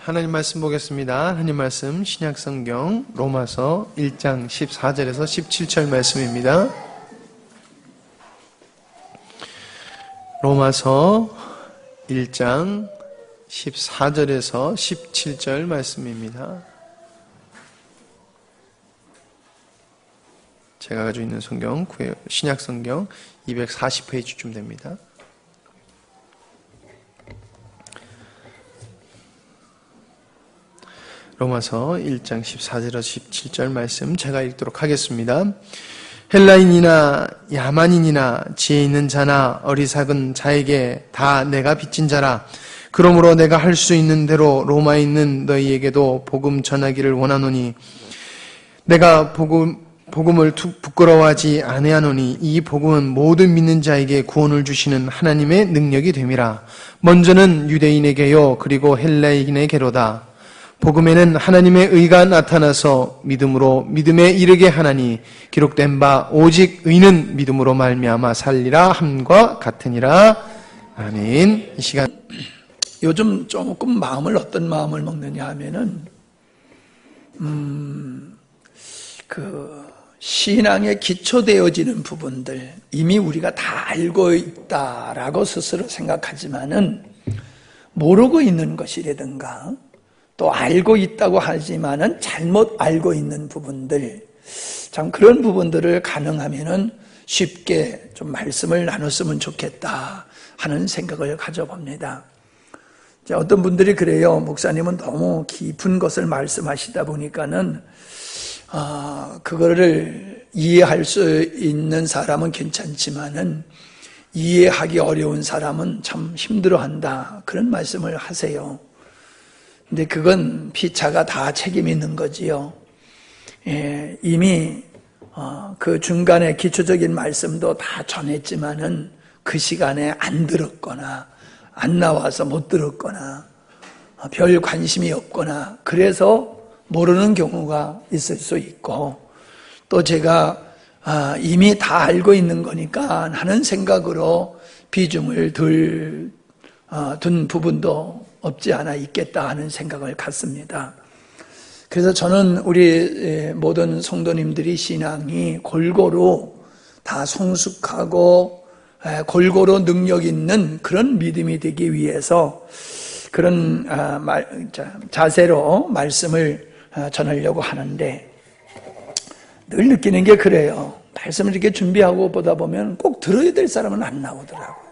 하나님 말씀 보겠습니다. 하나님 말씀 신약성경 로마서 1장 14절에서 17절 말씀입니다. 로마서 1장 14절에서 17절 말씀입니다. 제가 가지고 있는 성경, 신약성경 240페이지쯤 됩니다. 로마서 1장 14절에서 17절 말씀 제가 읽도록 하겠습니다. 헬라인이나 야만인이나 지혜 있는 자나 어리석은 자에게 다 내가 빚진 자라. 그러므로 내가 할 수 있는 대로 로마에 있는 너희에게도 복음 전하기를 원하노니 내가 복음을 부끄러워하지 아니하노니 이 복음은 모든 믿는 자에게 구원을 주시는 하나님의 능력이 됨이라. 먼저는 유대인에게요 그리고 헬라인에게로다. 복음에는 하나님의 의가 나타나서 믿음으로 믿음에 이르게 하나니 기록된 바 오직 의는 믿음으로 말미암아 살리라 함과 같으니라. 아멘. 이 시간 요즘 조금 어떤 마음을 먹느냐 하면은 신앙에 기초되어지는 부분들 이미 우리가 다 알고 있다라고 스스로 생각하지만은 모르고 있는 것이라든가 또 알고 있다고 하지만은 잘못 알고 있는 부분들, 참 그런 부분들을 가능하면은 쉽게 좀 말씀을 나눴으면 좋겠다 하는 생각을 가져봅니다. 어떤 분들이 그래요. 목사님은 너무 깊은 것을 말씀하시다 보니까는 그거를 이해할 수 있는 사람은 괜찮지만은 이해하기 어려운 사람은 참 힘들어한다. 그런 말씀을 하세요. 근데 그건 피차가 다 책임이 있는 거지요. 이미 그 중간에 기초적인 말씀도 다 전했지만은 그 시간에 안 들었거나 안 나와서 못 들었거나 별 관심이 없거나 그래서 모르는 경우가 있을 수 있고, 또 제가 이미 다 알고 있는 거니까 하는 생각으로 비중을 둔 부분도 없지 않아 있겠다 하는 생각을 갖습니다. 그래서 저는 우리 모든 성도님들이 신앙이 골고루 다 성숙하고 골고루 능력 있는 그런 믿음이 되기 위해서 그런 자세로 말씀을 전하려고 하는데, 늘 느끼는 게 그래요. 말씀을 이렇게 준비하고 보다 보면 꼭 들어야 될 사람은 안 나오더라고요.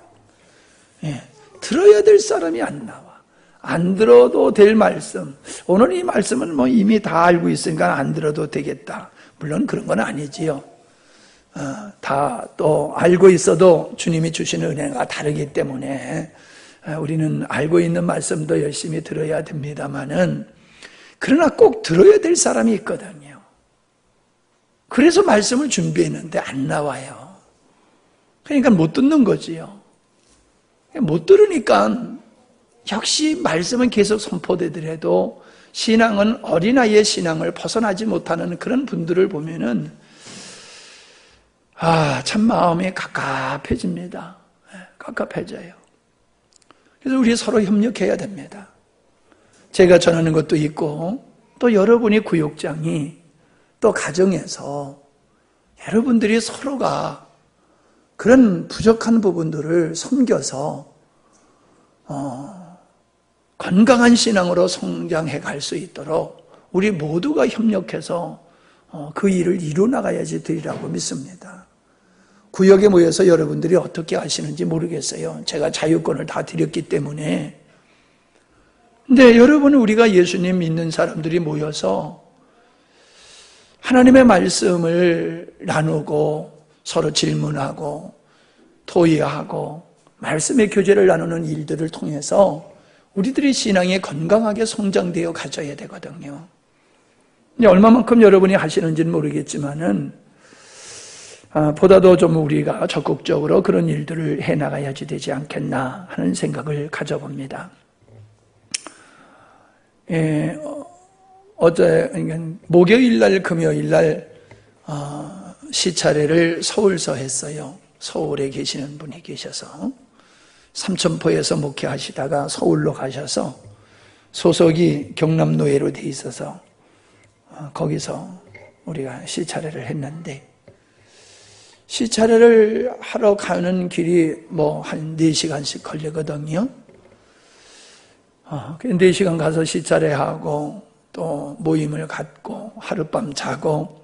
들어야 될 사람이 안 나와. 안 들어도 될 말씀. 오늘 이 말씀은 뭐 이미 다 알고 있으니까 안 들어도 되겠다. 물론 그런 건 아니지요. 다 또 알고 있어도 주님이 주시는 은혜가 다르기 때문에 우리는 알고 있는 말씀도 열심히 들어야 됩니다만은, 그러나 꼭 들어야 될 사람이 있거든요. 그래서 말씀을 준비했는데 안 나와요. 그러니까 못 듣는 거지요. 못 들으니까 역시 말씀은 계속 선포되더라도 신앙은 어린아이의 신앙을 벗어나지 못하는 그런 분들을 보면은 참 마음이 갑갑해집니다. 갑갑해져요. 그래서 우리 서로 협력해야 됩니다. 제가 전하는 것도 있고 또 여러분이 구역장이 또 가정에서 여러분들이 서로가 그런 부족한 부분들을 섬겨서 건강한 신앙으로 성장해 갈 수 있도록 우리 모두가 협력해서 그 일을 이루어나가야지 되리라고 믿습니다. 구역에 모여서 여러분들이 어떻게 하시는지 모르겠어요. 제가 자유권을 다 드렸기 때문에. 근데 여러분은 우리가 예수님 믿는 사람들이 모여서 하나님의 말씀을 나누고 서로 질문하고 토의하고 말씀의 교제를 나누는 일들을 통해서 우리들의 신앙이 건강하게 성장되어 가져야 되거든요. 얼마만큼 여러분이 하시는지는 모르겠지만은 보다도 좀 우리가 적극적으로 그런 일들을 해나가야지 되지 않겠나 하는 생각을 가져봅니다. 어제 목요일날 금요일날 시차례를 서울서 했어요. 서울에 계시는 분이 계셔서 삼천포에서 목회하시다가 서울로 가셔서 소속이 경남노예로 돼 있어서 거기서 우리가 시차례를 했는데, 시차례를 하러 가는 길이 한 4시간씩 걸리거든요. 4시간 가서 시차례하고 또 모임을 갖고 하룻밤 자고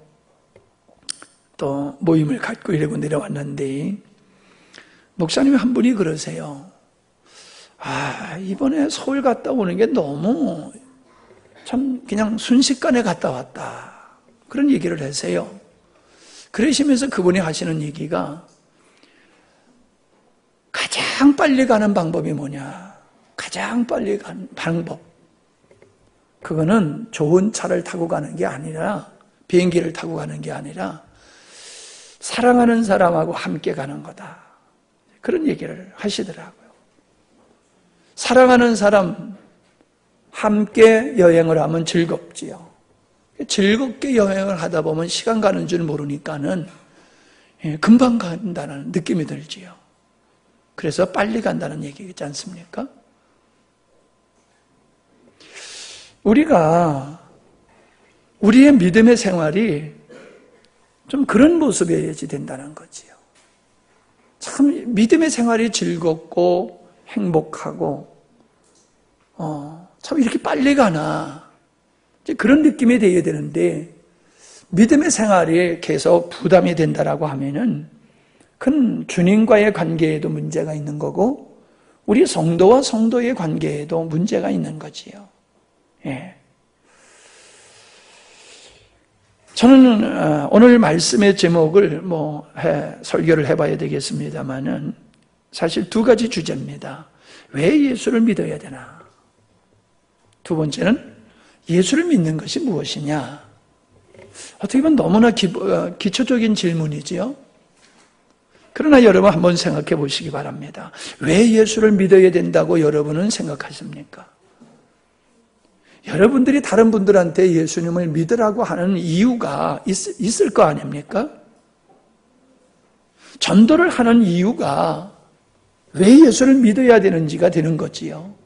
또 모임을 갖고 이러고 내려왔는데, 목사님 한 분이 그러세요. 이번에 서울 갔다 오는 게 너무 참 그냥 순식간에 갔다 왔다, 그런 얘기를 하세요. 그러시면서 그분이 하시는 얘기가, 가장 빨리 가는 방법이 뭐냐, 가장 빨리 가는 방법, 그거는 좋은 차를 타고 가는 게 아니라, 비행기를 타고 가는 게 아니라 사랑하는 사람하고 함께 가는 거다, 그런 얘기를 하시더라고요. 사랑하는 사람 함께 여행을 하면 즐겁지요. 즐겁게 여행을 하다 보면 시간 가는 줄 모르니까는 금방 간다는 느낌이 들지요. 그래서 빨리 간다는 얘기겠지 않습니까? 우리가 우리의 믿음의 생활이 좀 그런 모습이어야지 된다는 거지요. 참 믿음의 생활이 즐겁고 행복하고 참 이렇게 빨리 가나, 그런 느낌이 되어야 되는데, 믿음의 생활이 계속 부담이 된다라고 하면은 그건 주님과의 관계에도 문제가 있는 거고, 우리 성도와 성도의 관계에도 문제가 있는 거지요. 예. 저는 오늘 말씀의 제목을 설교를 해봐야 되겠습니다만은, 사실 2가지 주제입니다. 왜 예수를 믿어야 되나? 두 번째는 예수를 믿는 것이 무엇이냐? 어떻게 보면 너무나 기초적인 질문이지요. 그러나 여러분 한번 생각해 보시기 바랍니다. 왜 예수를 믿어야 된다고 여러분은 생각하십니까? 여러분들이 다른 분들한테 예수님을 믿으라고 하는 이유가 있을 거 아닙니까? 전도를 하는 이유가 왜 예수를 믿어야 되는지가 되는 거지요.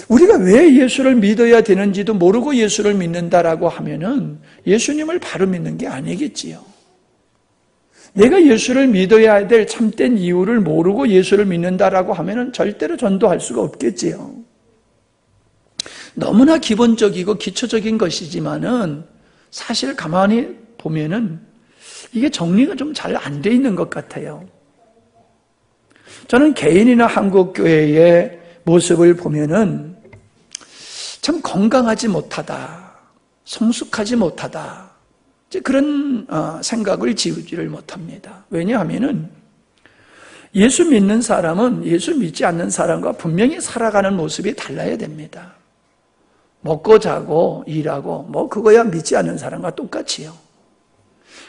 우리가 왜 예수를 믿어야 되는지도 모르고 예수를 믿는다라고 하면은 예수님을 바로 믿는 게 아니겠지요. 내가 예수를 믿어야 될 참된 이유를 모르고 예수를 믿는다라고 하면은 절대로 전도할 수가 없겠지요. 너무나 기본적이고 기초적인 것이지만은 사실 가만히 보면은 이게 정리가 좀 잘 안 돼 있는 것 같아요. 저는 개인이나 한국교회의 모습을 보면은 참 건강하지 못하다, 성숙하지 못하다, 그런 생각을 지우지를 못합니다. 왜냐하면은 예수 믿는 사람은 예수 믿지 않는 사람과 분명히 살아가는 모습이 달라야 됩니다. 먹고 자고 일하고 그거야 믿지 않는 사람과 똑같이요.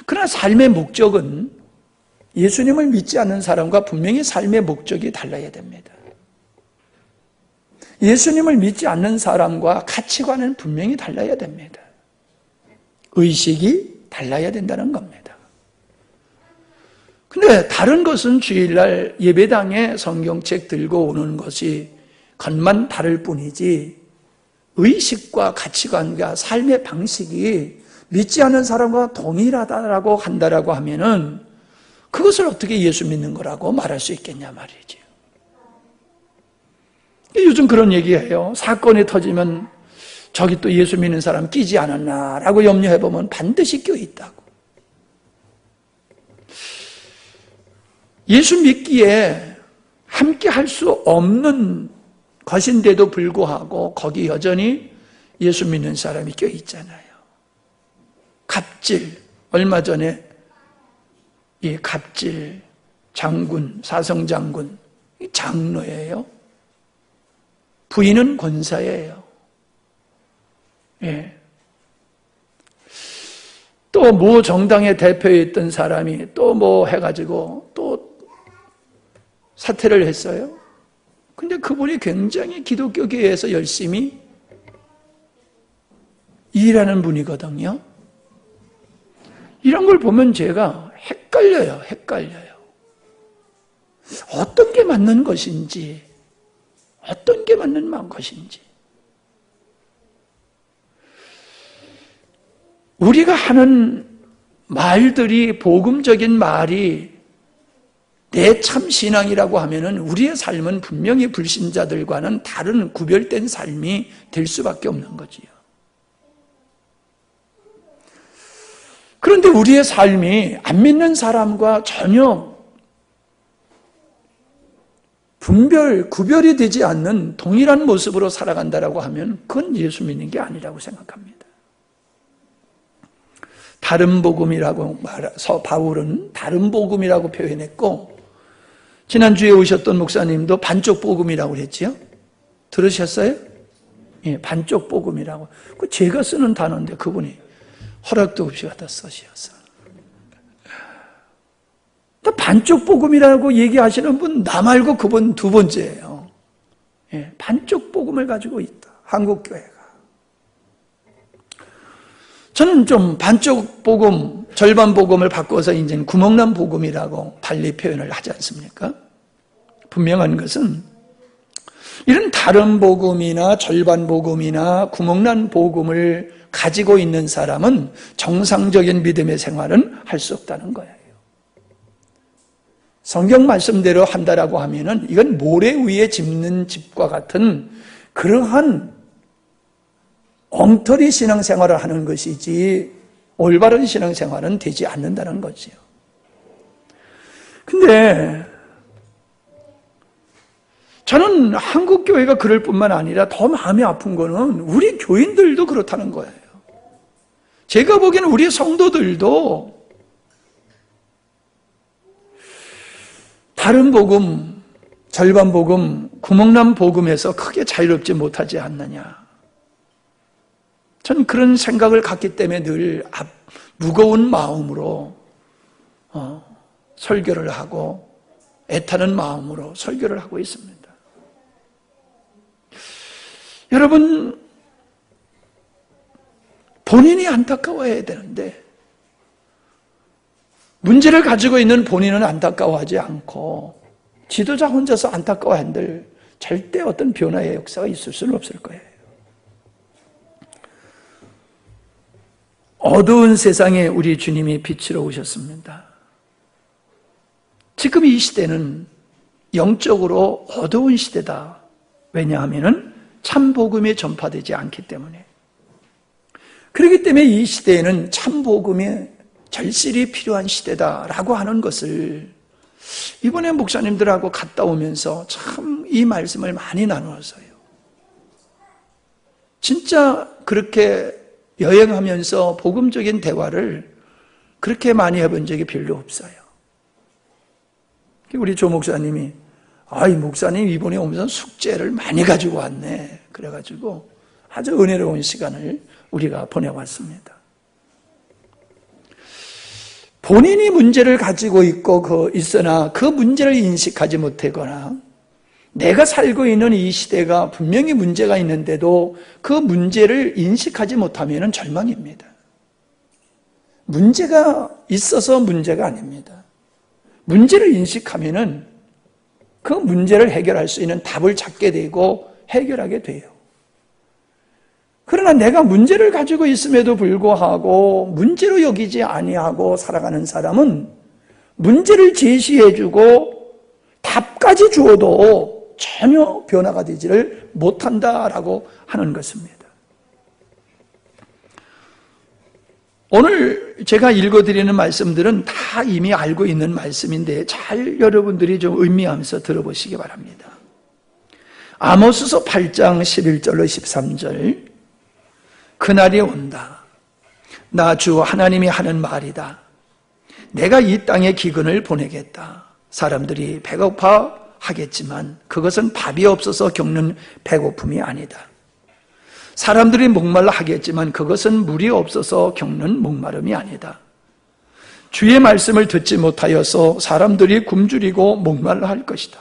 그러나 삶의 목적은 예수님을 믿지 않는 사람과 분명히 삶의 목적이 달라야 됩니다. 예수님을 믿지 않는 사람과 가치관은 분명히 달라야 됩니다. 의식이 달라야 된다는 겁니다. 근데 다른 것은 주일날 예배당에 성경책 들고 오는 것이 겉만 다를 뿐이지, 의식과 가치관과 삶의 방식이 믿지 않는 사람과 동일하다라고 한다라고 하면은 그것을 어떻게 예수 믿는 거라고 말할 수 있겠냐 말이죠. 요즘 그런 얘기해요. 사건이 터지면 저기 또 예수 믿는 사람 끼지 않았나라고 염려해보면 반드시 껴있다고. 예수 믿기에 함께 할 수 없는 것인데도 불구하고 거기 여전히 예수 믿는 사람이 껴있잖아요. 갑질, 얼마 전에 이 갑질 장군, 사성장군, 장로예요. 부인은 권사예요. 예. 또 모 정당의 대표였던 사람이 또 해가지고 또 사퇴를 했어요. 근데 그분이 굉장히 기독교계에서 열심히 일하는 분이거든요. 이런 걸 보면 제가 헷갈려요. 어떤 게 맞는 것인지, 어떤 게 맞는 것인지. 우리가 하는 말들이 복음적인 말이 내 참 신앙이라고 하면은 우리의 삶은 분명히 불신자들과는 다른 구별된 삶이 될 수밖에 없는 거지요. 그런데 우리의 삶이 안 믿는 사람과 전혀 구별이 되지 않는 동일한 모습으로 살아간다라고 하면 그건 예수 믿는 게 아니라고 생각합니다. 다른 복음이라고 말해서 바울은 다른 복음이라고 표현했고, 지난주에 오셨던 목사님도 반쪽 복음이라고 그랬지요? 들으셨어요? 예, 반쪽 복음이라고. 그 제가 쓰는 단어인데 그분이 허락도 없이 갖다 쓰셔서. 반쪽 복음이라고 얘기하시는 분 나 말고 그분 두 번째예요. 예, 반쪽 복음을 가지고 있다. 한국교회가. 저는 좀 반쪽 복음, 절반 복음을 바꿔서 이제 구멍난 복음이라고 달리 표현을 하지 않습니까? 분명한 것은 이런 다른 복음이나 절반 복음이나 구멍난 복음을 가지고 있는 사람은 정상적인 믿음의 생활은 할 수 없다는 거예요. 성경 말씀대로 한다라고 하면은 이건 모래 위에 짚는 집과 같은 그러한 엉터리 신앙생활을 하는 것이지 올바른 신앙생활은 되지 않는다는 거지요. 근데 저는 한국교회가 그럴 뿐만 아니라 더 마음이 아픈 거는 우리 교인들도 그렇다는 거예요. 제가 보기에는 우리 성도들도 다른 복음, 절반 복음, 구멍난 복음에서 크게 자유롭지 못하지 않느냐. 저는 그런 생각을 갖기 때문에 늘 무거운 마음으로 설교를 하고 애타는 마음으로 설교를 하고 있습니다. 여러분, 본인이 안타까워해야 되는데 문제를 가지고 있는 본인은 안타까워하지 않고 지도자 혼자서 안타까워한들 절대 어떤 변화의 역사가 있을 수는 없을 거예요. 어두운 세상에 우리 주님이 빛으로 오셨습니다. 지금 이 시대는 영적으로 어두운 시대다. 왜냐하면 참 복음이 전파되지 않기 때문에. 그렇기 때문에 이 시대에는 참 복음의 절실히 필요한 시대다라고 하는 것을 이번에 목사님들하고 갔다 오면서 참 이 말씀을 많이 나누었어요. 진짜 그렇게 여행하면서 복음적인 대화를 그렇게 많이 해본 적이 별로 없어요. 우리 조 목사님이 목사님 이번에 오면서 숙제를 많이 가지고 왔네. 그래가지고 아주 은혜로운 시간을 우리가 보내왔습니다. 본인이 문제를 가지고 있으나 그 문제를 인식하지 못하거나 내가 살고 있는 이 시대가 분명히 문제가 있는데도 그 문제를 인식하지 못하면 절망입니다. 문제가 있어서 문제가 아닙니다. 문제를 인식하면 그 문제를 해결할 수 있는 답을 찾게 되고 해결하게 돼요. 그러나 내가 문제를 가지고 있음에도 불구하고 문제로 여기지 아니하고 살아가는 사람은 문제를 제시해주고 답까지 주어도 전혀 변화가 되지를 못한다라고 하는 것입니다. 오늘 제가 읽어드리는 말씀들은 다 이미 알고 있는 말씀인데 잘 여러분들이 좀 의미하면서 들어보시기 바랍니다. 아모스서 8장 11절로 13절. 그날이 온다. 나 주 하나님이 하는 말이다. 내가 이 땅에 기근을 보내겠다. 사람들이 배고파 하겠지만 그것은 밥이 없어서 겪는 배고픔이 아니다. 사람들이 목말라 하겠지만 그것은 물이 없어서 겪는 목마름이 아니다. 주의 말씀을 듣지 못하여서 사람들이 굶주리고 목말라 할 것이다.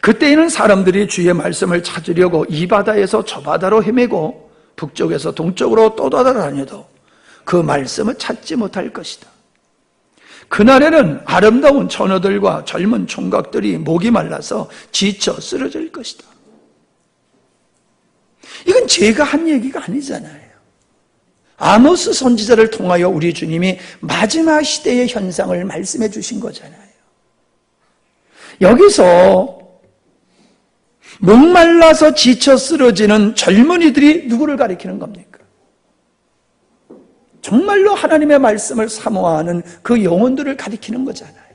그때에는 사람들이 주의 말씀을 찾으려고 이 바다에서 저 바다로 헤매고 북쪽에서 동쪽으로 또 돌아다녀도 그 말씀을 찾지 못할 것이다. 그날에는 아름다운 처녀들과 젊은 총각들이 목이 말라서 지쳐 쓰러질 것이다. 이건 제가 한 얘기가 아니잖아요. 아모스 선지자를 통하여 우리 주님이 마지막 시대의 현상을 말씀해 주신 거잖아요. 여기서 목말라서 지쳐 쓰러지는 젊은이들이 누구를 가리키는 겁니까? 정말로 하나님의 말씀을 사모하는 그 영혼들을 가리키는 거잖아요.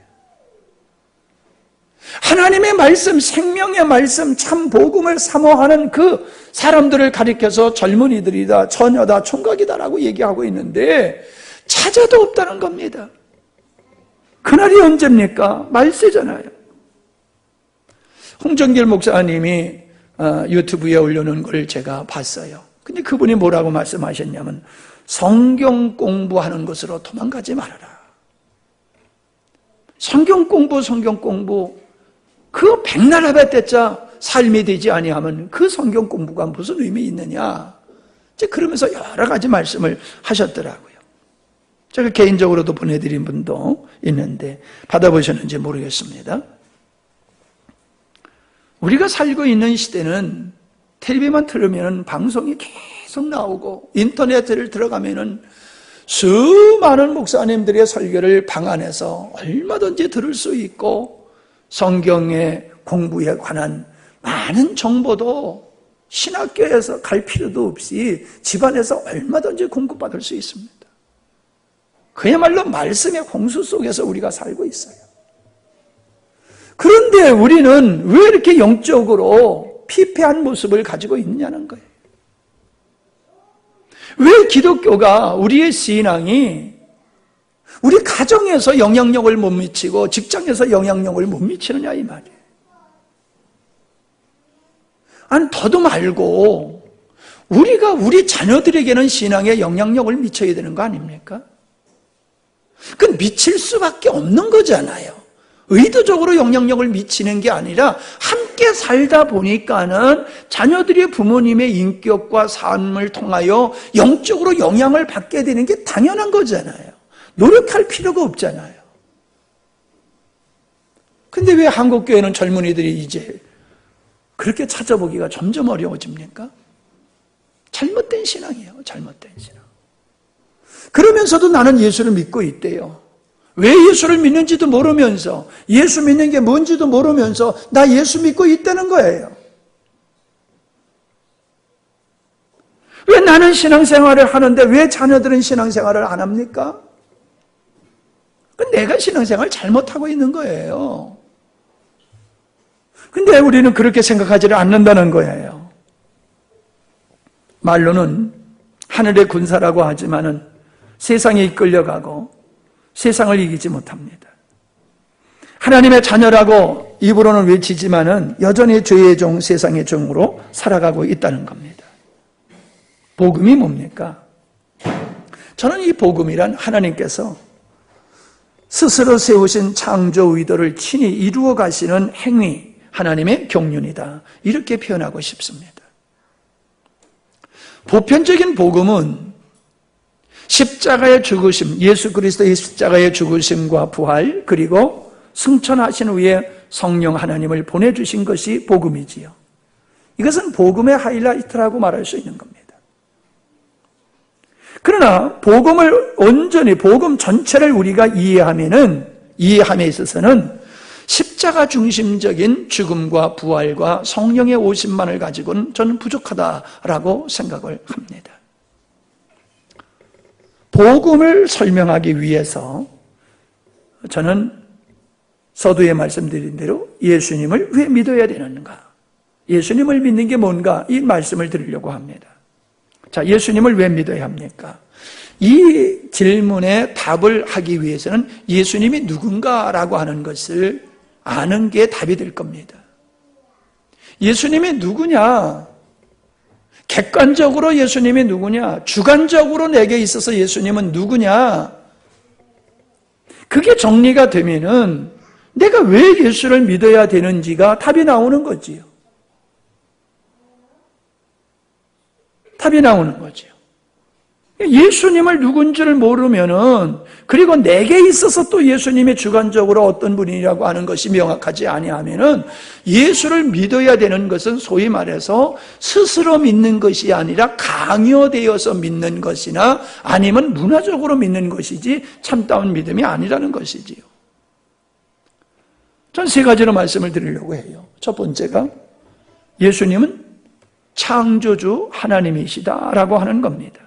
하나님의 말씀, 생명의 말씀, 참 복음을 사모하는 그 사람들을 가리켜서 젊은이들이다, 처녀다, 총각이다라고 얘기하고 있는데 찾아도 없다는 겁니다. 그날이 언제입니까? 말세잖아요. 홍정길 목사님이 유튜브에 올려놓은 걸 제가 봤어요. 근데 그분이 뭐라고 말씀하셨냐면 성경 공부하는 것으로 도망가지 말아라. 성경 공부 그 백날하배 때짜 삶이 되지 아니하면 그 성경 공부가 무슨 의미 있느냐. 이제 그러면서 여러 가지 말씀을 하셨더라고요. 제가 개인적으로도 보내드린 분도 있는데 받아보셨는지 모르겠습니다. 우리가 살고 있는 시대는 텔레비만 틀으면 방송이 계속 나오고 인터넷을 들어가면은 수많은 목사님들의 설교를 방 안에서 얼마든지 들을 수 있고 성경의 공부에 관한 많은 정보도 신학교에서 갈 필요도 없이 집안에서 얼마든지 공급받을 수 있습니다. 그야말로 말씀의 홍수 속에서 우리가 살고 있어요. 그런데 우리는 왜 이렇게 영적으로 피폐한 모습을 가지고 있냐는 거예요. 왜 기독교가 우리의 신앙이 우리 가정에서 영향력을 못 미치고 직장에서 영향력을 못 미치느냐 이 말이에요. 아니 더도 말고 우리가 우리 자녀들에게는 신앙에 영향력을 미쳐야 되는 거 아닙니까? 그건 미칠 수밖에 없는 거잖아요. 의도적으로 영향력을 미치는 게 아니라 함께 살다 보니까는 자녀들이 부모님의 인격과 삶을 통하여 영적으로 영향을 받게 되는 게 당연한 거잖아요. 노력할 필요가 없잖아요. 근데 왜 한국교회는 젊은이들이 이제 그렇게 찾아보기가 점점 어려워집니까? 잘못된 신앙이에요. 잘못된 신앙. 그러면서도 나는 예수를 믿고 있대요. 왜 예수를 믿는지도 모르면서 예수 믿는 게 뭔지도 모르면서 나 예수 믿고 있다는 거예요. 왜 나는 신앙생활을 하는데 왜 자녀들은 신앙생활을 안 합니까? 내가 신앙생활을 잘못하고 있는 거예요. 근데 우리는 그렇게 생각하지를 않는다는 거예요. 말로는 하늘의 군사라고 하지만은 세상에 이끌려가고 세상을 이기지 못합니다. 하나님의 자녀라고 입으로는 외치지만은 여전히 죄의 종, 세상의 종으로 살아가고 있다는 겁니다. 복음이 뭡니까? 저는 이 복음이란 하나님께서 스스로 세우신 창조 의도를 친히 이루어 가시는 행위, 하나님의 경륜이다. 이렇게 표현하고 싶습니다. 보편적인 복음은 십자가의 죽으심, 예수 그리스도의 십자가의 죽으심과 부활, 그리고 승천하신 후에 성령 하나님을 보내주신 것이 복음이지요. 이것은 복음의 하이라이트라고 말할 수 있는 겁니다. 그러나 복음을 온전히 복음 전체를 우리가 이해함에 있어서는 십자가 중심적인 죽음과 부활과 성령의 오심만을 가지고는 저는 부족하다라고 생각을 합니다. 복음을 설명하기 위해서 저는 서두에 말씀드린 대로 예수님을 왜 믿어야 되는가? 예수님을 믿는 게 뭔가? 이 말씀을 드리려고 합니다. 자, 예수님을 왜 믿어야 합니까? 이 질문에 답을 하기 위해서는 예수님이 누군가라고 하는 것을 아는 게 답이 될 겁니다. 예수님이 누구냐? 객관적으로 예수님이 누구냐? 주관적으로 내게 있어서 예수님은 누구냐? 그게 정리가 되면은 내가 왜 예수를 믿어야 되는지가 답이 나오는 거지요. 답이 나오는 거죠. 예수님을 누군지를 모르면은, 그리고 내게 있어서 또 예수님이 주관적으로 어떤 분이라고 하는 것이 명확하지 아니하면은, 예수를 믿어야 되는 것은 소위 말해서 스스로 믿는 것이 아니라 강요되어서 믿는 것이나 아니면 문화적으로 믿는 것이지 참다운 믿음이 아니라는 것이지요. 전 세 가지로 말씀을 드리려고 해요. 첫 번째가 예수님은 창조주 하나님이시다라고 하는 겁니다.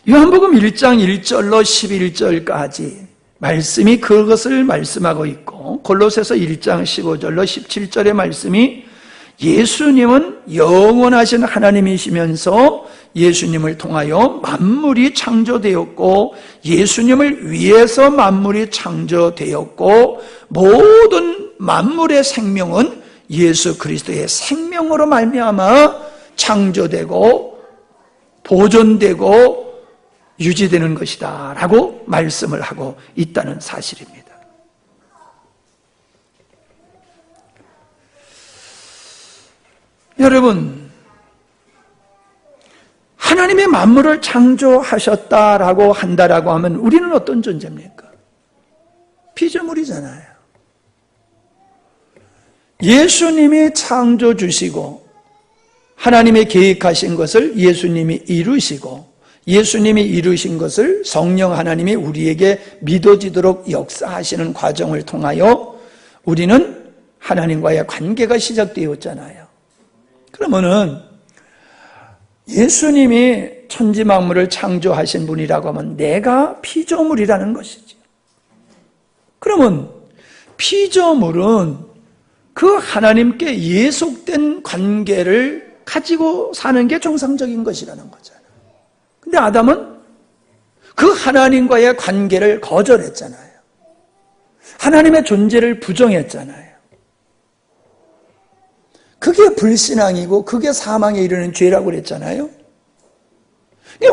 요한복음 1장 1절로 11절까지 말씀이 그것을 말씀하고 있고, 골로새서 1장 15절로 17절의 말씀이 예수님은 영원하신 하나님이시면서 예수님을 통하여 만물이 창조되었고, 예수님을 위해서 만물이 창조되었고, 모든 만물의 생명은 예수 그리스도의 생명으로 말미암아 창조되고 보존되고 유지되는 것이다 라고 말씀을 하고 있다는 사실입니다. 여러분, 하나님의 만물을 창조하셨다라고 한다라고 하면 우리는 어떤 존재입니까? 피조물이잖아요. 예수님이 창조주시고 하나님의 계획하신 것을 예수님이 이루시고, 예수님이 이루신 것을 성령 하나님이 우리에게 믿어지도록 역사하시는 과정을 통하여 우리는 하나님과의 관계가 시작되었잖아요. 그러면은 예수님이 천지만물을 창조하신 분이라고 하면 내가 피조물이라는 것이죠. 그러면 피조물은 그 하나님께 예속된 관계를 가지고 사는 게 정상적인 것이라는 거잖아요. 근데 아담은 그 하나님과의 관계를 거절했잖아요. 하나님의 존재를 부정했잖아요. 그게 불신앙이고 그게 사망에 이르는 죄라고 그랬잖아요.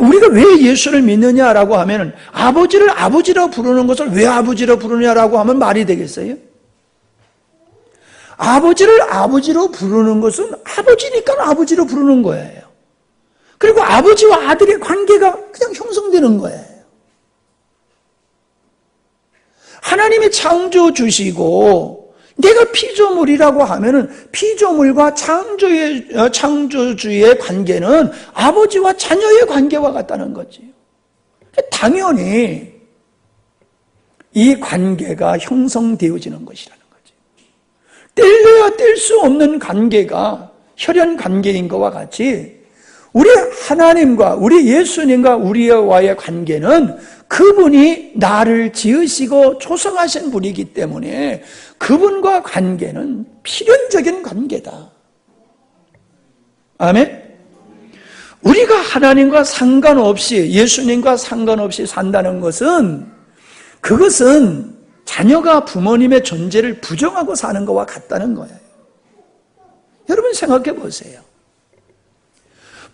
우리가 왜 예수를 믿느냐라고 하면 아버지를 아버지라고 부르는 것을 왜 아버지라고 부르냐라고 하면 말이 되겠어요? 아버지를 아버지로 부르는 것은 아버지니까 아버지로 부르는 거예요. 그리고 아버지와 아들의 관계가 그냥 형성되는 거예요. 하나님이 창조주시고 내가 피조물이라고 하면은 피조물과 창조주의 관계는 아버지와 자녀의 관계와 같다는 거지. 당연히 이 관계가 형성되어지는 것이라는 거지. 뗄래야 뗄 수 없는 관계가 혈연 관계인 것과 같이 우리 하나님과 우리 예수님과 우리와의 관계는 그분이 나를 지으시고 조성하신 분이기 때문에 그분과 관계는 필연적인 관계다. 아멘? 우리가 하나님과 상관없이 예수님과 상관없이 산다는 것은 그것은 자녀가 부모님의 존재를 부정하고 사는 것과 같다는 거예요. 여러분 생각해 보세요.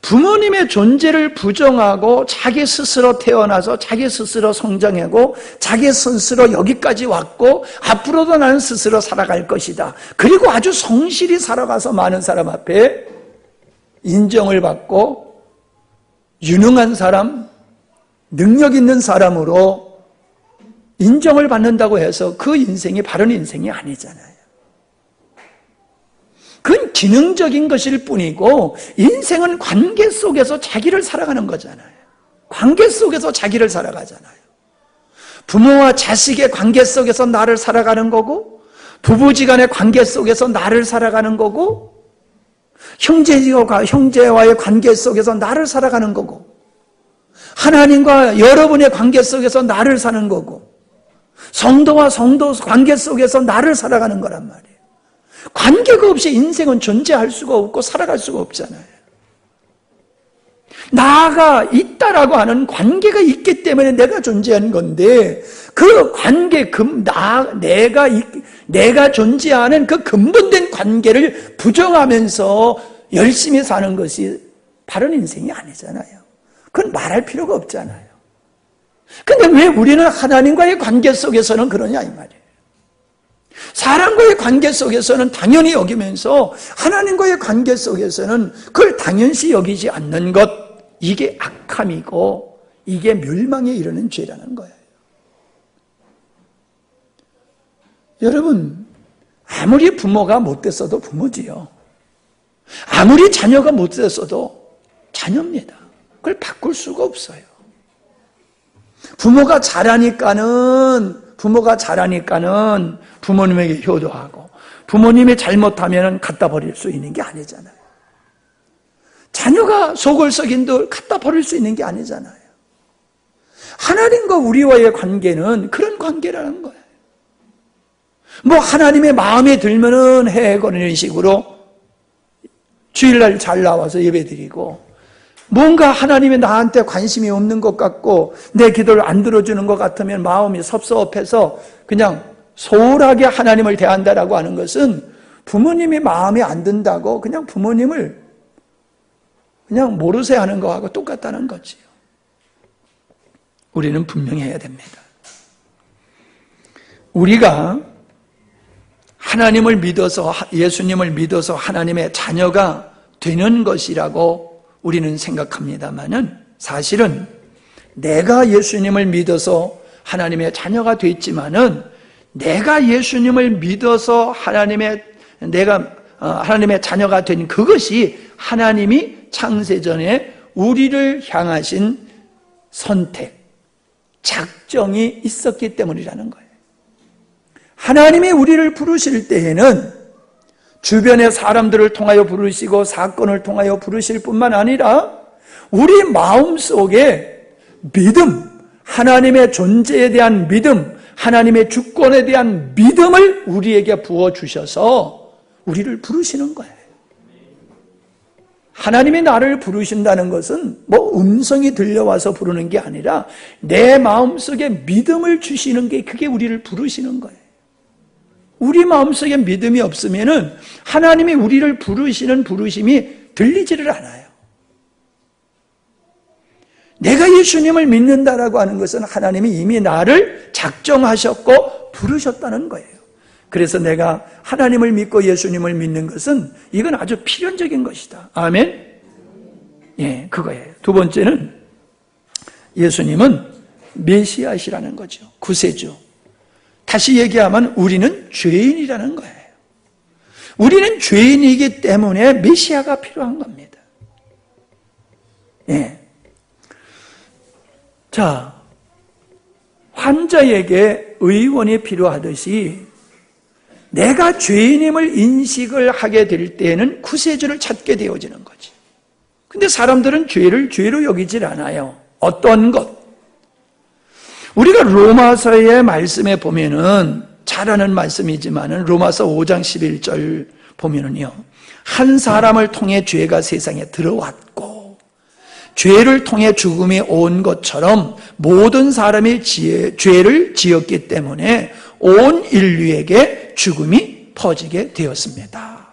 부모님의 존재를 부정하고 자기 스스로 태어나서 자기 스스로 성장하고 자기 스스로 여기까지 왔고 앞으로도 나는 스스로 살아갈 것이다. 그리고 아주 성실히 살아가서 많은 사람 앞에 인정을 받고 유능한 사람, 능력 있는 사람으로 인정을 받는다고 해서 그 인생이 바른 인생이 아니잖아요. 그건 기능적인 것일 뿐이고 인생은 관계 속에서 자기를 살아가는 거잖아요. 관계 속에서 자기를 살아가잖아요. 부모와 자식의 관계 속에서 나를 살아가는 거고 부부지간의 관계 속에서 나를 살아가는 거고 형제와의 관계 속에서 나를 살아가는 거고 하나님과 여러분의 관계 속에서 나를 사는 거고 성도와 성도 관계 속에서 나를 살아가는 거란 말이에요. 관계가 없이 인생은 존재할 수가 없고 살아갈 수가 없잖아요. 나가 있다라고 하는 관계가 있기 때문에 내가 존재하는 건데 그 관계, 내가 존재하는 그 근본된 관계를 부정하면서 열심히 사는 것이 바른 인생이 아니잖아요. 그건 말할 필요가 없잖아요. 근데 왜 우리는 하나님과의 관계 속에서는 그러냐 이 말이에요. 사람과의 관계 속에서는 당연히 여기면서 하나님과의 관계 속에서는 그걸 당연시 여기지 않는 것, 이게 악함이고 이게 멸망에 이르는 죄라는 거예요. 여러분, 아무리 부모가 못됐어도 부모지요. 아무리 자녀가 못됐어도 자녀입니다. 그걸 바꿀 수가 없어요. 부모가 잘하니까는 부모님에게 효도하고 부모님이 잘못하면 갖다 버릴 수 있는 게 아니잖아요. 자녀가 속을 썩인들 갖다 버릴 수 있는 게 아니잖아요. 하나님과 우리와의 관계는 그런 관계라는 거예요. 뭐 하나님의 마음에 들면은 해거리는 식으로 주일날 잘 나와서 예배드리고, 뭔가 하나님이 나한테 관심이 없는 것 같고 내 기도를 안 들어주는 것 같으면 마음이 섭섭해서 그냥 소홀하게 하나님을 대한다라고 하는 것은 부모님이 마음에 안 든다고 그냥 부모님을 그냥 모르쇠 하는 거하고 똑같다는 거지요. 우리는 분명히 해야 됩니다. 우리가 하나님을 믿어서, 예수님을 믿어서 하나님의 자녀가 되는 것이라고 우리는 생각합니다만은, 사실은 내가 예수님을 믿어서 하나님의 자녀가 됐지만은 내가 예수님을 믿어서 하나님의 자녀가 된 그것이 하나님이 창세전에 우리를 향하신 선택, 작정이 있었기 때문이라는 거예요. 하나님이 우리를 부르실 때에는 주변의 사람들을 통하여 부르시고 사건을 통하여 부르실 뿐만 아니라 우리 마음속에 믿음, 하나님의 존재에 대한 믿음, 하나님의 주권에 대한 믿음을 우리에게 부어주셔서 우리를 부르시는 거예요. 하나님이 나를 부르신다는 것은 뭐 음성이 들려와서 부르는 게 아니라 내 마음속에 믿음을 주시는 게, 그게 우리를 부르시는 거예요. 우리 마음속에 믿음이 없으면은 하나님이 우리를 부르시는 부르심이 들리지를 않아요. 내가 예수님을 믿는다라고 하는 것은 하나님이 이미 나를 작정하셨고 부르셨다는 거예요. 그래서 내가 하나님을 믿고 예수님을 믿는 것은 이건 아주 필연적인 것이다. 아멘? 예, 그거예요. 두 번째는 예수님은 메시아시라는 거죠. 구세주. 다시 얘기하면 우리는 죄인이라는 거예요. 우리는 죄인이기 때문에 메시아가 필요한 겁니다. 예. 자, 환자에게 의원이 필요하듯이 내가 죄인임을 인식을 하게 될 때에는 구세주를 찾게 되어지는 거지. 근데 사람들은 죄를 죄로 여기질 않아요. 어떤 것? 우리가 로마서의 말씀에 보면은 잘 아는 말씀이지만은 로마서 5장 11절 보면은요, 한 사람을 통해 죄가 세상에 들어왔고 죄를 통해 죽음이 온 것처럼 모든 사람이 죄를 지었기 때문에 온 인류에게 죽음이 퍼지게 되었습니다.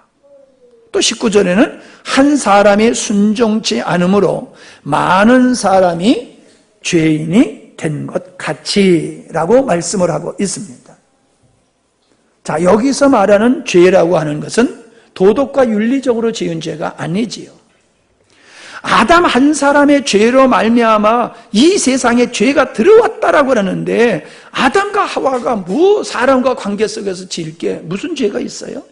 또 19절에는 한 사람이 순종치 않으므로 많은 사람이 죄인이 된 것 같이라고 말씀을 하고 있습니다. 자, 여기서 말하는 죄라고 하는 것은 도덕과 윤리적으로 지은 죄가 아니지요. 아담 한 사람의 죄로 말미암아 이 세상에 죄가 들어왔다라고 하는데, 아담과 하와가 뭐 사람과 관계 속에서 지을 게 무슨 죄가 있어요?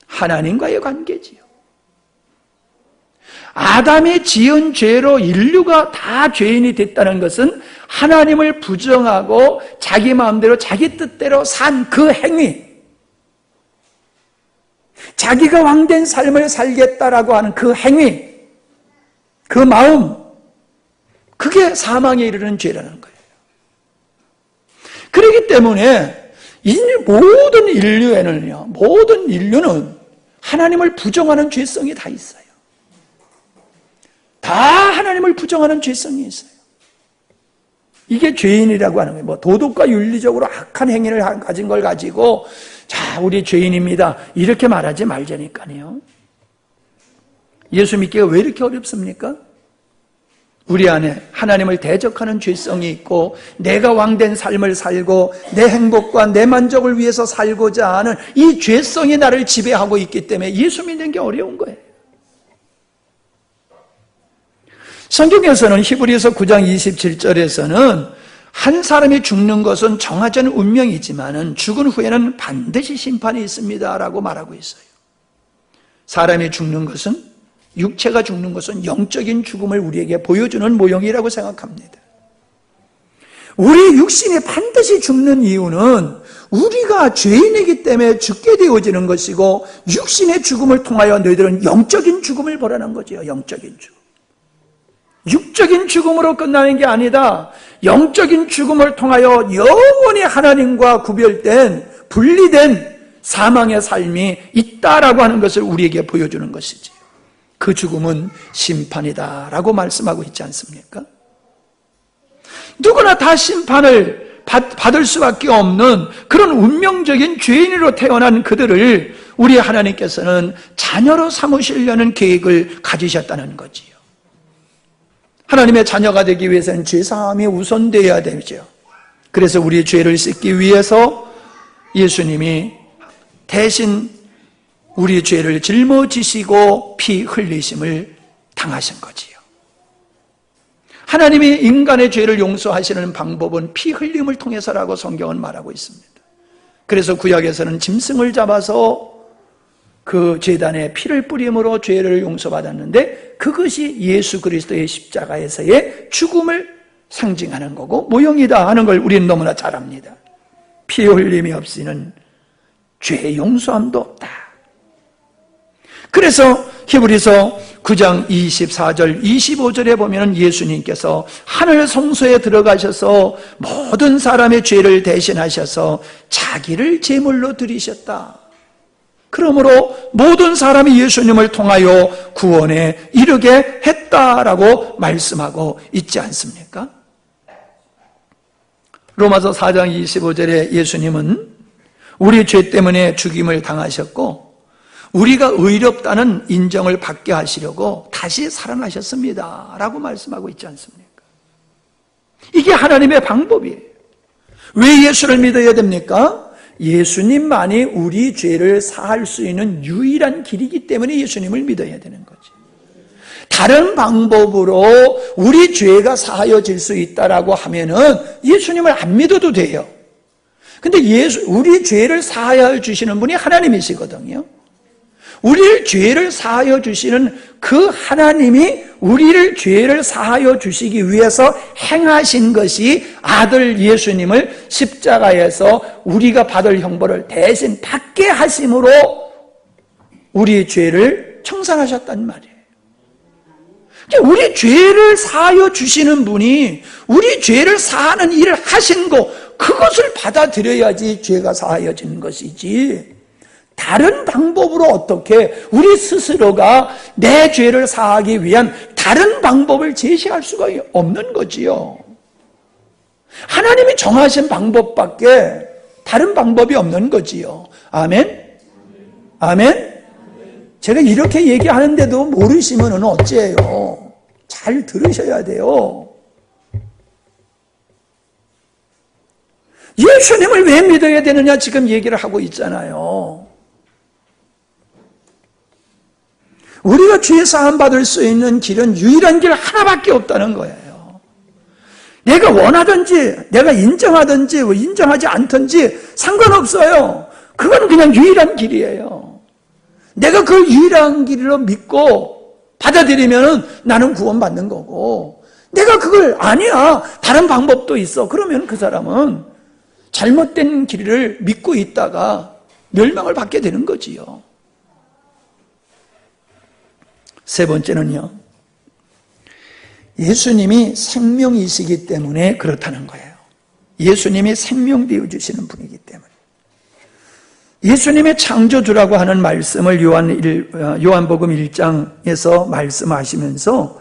하나님과의 관계지요. 아담이 지은 죄로 인류가 다 죄인이 됐다는 것은 하나님을 부정하고 자기 마음대로 자기 뜻대로 산 그 행위, 자기가 왕된 삶을 살겠다라고 하는 그 행위, 그 마음, 그게 사망에 이르는 죄라는 거예요. 그렇기 때문에 모든 인류는 하나님을 부정하는 죄성이 다 있어요. 다 하나님을 부정하는 죄성이 있어요. 이게 죄인이라고 하는 거예요. 뭐 도덕과 윤리적으로 악한 행위를 가진 걸 가지고 자, 우리 죄인입니다, 이렇게 말하지 말자니까요. 예수 믿기가 왜 이렇게 어렵습니까? 우리 안에 하나님을 대적하는 죄성이 있고 내가 왕된 삶을 살고 내 행복과 내 만족을 위해서 살고자 하는 이 죄성이 나를 지배하고 있기 때문에 예수 믿는 게 어려운 거예요. 성경에서는 히브리서 9장 27절에서는 한 사람이 죽는 것은 정해진 운명이지만은 죽은 후에는 반드시 심판이 있습니다라고 말하고 있어요. 사람이 죽는 것은, 육체가 죽는 것은 영적인 죽음을 우리에게 보여주는 모형이라고 생각합니다. 우리 육신이 반드시 죽는 이유는 우리가 죄인이기 때문에 죽게 되어지는 것이고, 육신의 죽음을 통하여 너희들은 영적인 죽음을 보라는 거죠. 영적인 죽음. 육적인 죽음으로 끝나는 게 아니다. 영적인 죽음을 통하여 영원히 하나님과 구별된, 분리된 사망의 삶이 있다라고 하는 것을 우리에게 보여주는 것이지. 그 죽음은 심판이다라고 말씀하고 있지 않습니까? 누구나 다 심판을 받을 수밖에 없는 그런 운명적인 죄인으로 태어난 그들을 우리 하나님께서는 자녀로 삼으시려는 계획을 가지셨다는 거지요. 하나님의 자녀가 되기 위해서는 죄사함이 우선되어야 되죠. 그래서 우리의 죄를 씻기 위해서 예수님이 대신 우리의 죄를 짊어지시고 피 흘리심을 당하신 거지요. 하나님이 인간의 죄를 용서하시는 방법은 피 흘림을 통해서라고 성경은 말하고 있습니다. 그래서 구약에서는 짐승을 잡아서 그 제단에 피를 뿌림으로 죄를 용서받았는데, 그것이 예수 그리스도의 십자가에서의 죽음을 상징하는 거고 모형이다 하는 걸 우리는 너무나 잘 압니다. 피 흘림이 없이는 죄 용서함도 없다. 그래서 히브리서 9장 24절 25절에 보면 예수님께서 하늘 성소에 들어가셔서 모든 사람의 죄를 대신하셔서 자기를 제물로 드리셨다. 그러므로 모든 사람이 예수님을 통하여 구원에 이르게 했다라고 말씀하고 있지 않습니까? 로마서 4장 25절에 예수님은 우리 죄 때문에 죽임을 당하셨고 우리가 의롭다는 인정을 받게 하시려고 다시 살아나셨습니다 라고 말씀하고 있지 않습니까? 이게 하나님의 방법이에요. 왜 예수를 믿어야 됩니까? 예수님만이 우리 죄를 사할 수 있는 유일한 길이기 때문에 예수님을 믿어야 되는 거지. 다른 방법으로 우리 죄가 사하여질 수 있다라고 하면은 예수님을 안 믿어도 돼요. 근데 우리 죄를 사하여 주시는 분이 하나님이시거든요. 우리를 죄를 사하여 주시는 그 하나님이 우리를 죄를 사하여 주시기 위해서 행하신 것이 아들 예수님을 십자가에서 우리가 받을 형벌을 대신 받게 하심으로 우리의 죄를 청산하셨단 말이에요. 우리 죄를 사하여 주시는 분이 우리 죄를 사하는 일을 하신 거, 그것을 받아들여야지 죄가 사하여지는 것이지, 다른 방법으로 어떻게 우리 스스로가 내 죄를 사하기 위한 다른 방법을 제시할 수가 없는 거지요. 하나님이 정하신 방법밖에 다른 방법이 없는 거지요. 아멘? 아멘? 제가 이렇게 얘기하는데도 모르시면 어째요? 잘 들으셔야 돼요. 예수님을 왜 믿어야 되느냐 지금 얘기를 하고 있잖아요. 우리가 죄 사함 받을 수 있는 길은 유일한 길 하나밖에 없다는 거예요. 내가 원하든지 내가 인정하든지 인정하지 않든지 상관없어요. 그건 그냥 유일한 길이에요. 내가 그 유일한 길로 믿고 받아들이면 나는 구원받는 거고, 내가 그걸 아니야 다른 방법도 있어 그러면 그 사람은 잘못된 길을 믿고 있다가 멸망을 받게 되는 거지요. 세 번째는요, 예수님이 생명이시기 때문에 그렇다는 거예요. 예수님이 생명 되어주시는 분이기 때문에. 예수님의 창조주라고 하는 말씀을 요한복음 1장에서 말씀하시면서